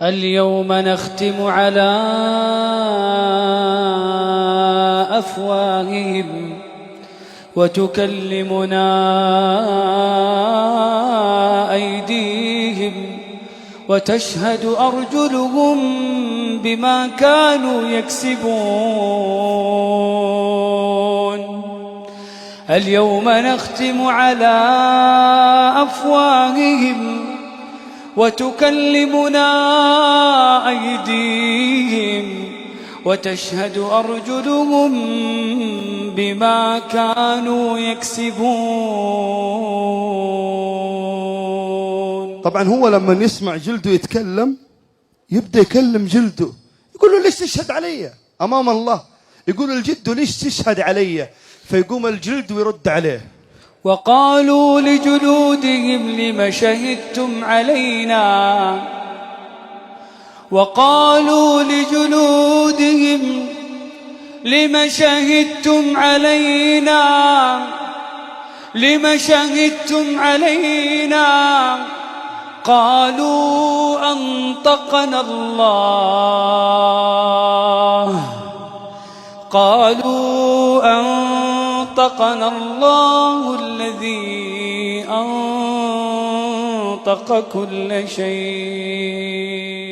اليوم نختم على أفواههم وتكلمنا أيديهم وتشهد أرجلهم بما كانوا يكسبون. اليوم نختم على أفواههم وتكلمنا أيديهم وتشهد أرجلهم بما كانوا يكسبون. طبعا هو لما يسمع جلده يتكلم يبدأ يكلم جلده، يقول له ليش تشهد علي أمام الله؟ يقول الجد ليش تشهد علي؟ فيقوم الجلد ويرد عليه. وقالوا لجلودهم لم شهدتم علينا، وقالوا لجلودهم لم شهدتم علينا، لم شهدتم علينا؟ قالوا أنطقنا الله، قالوا أنطقنا الله الذي أنطق كل شيء.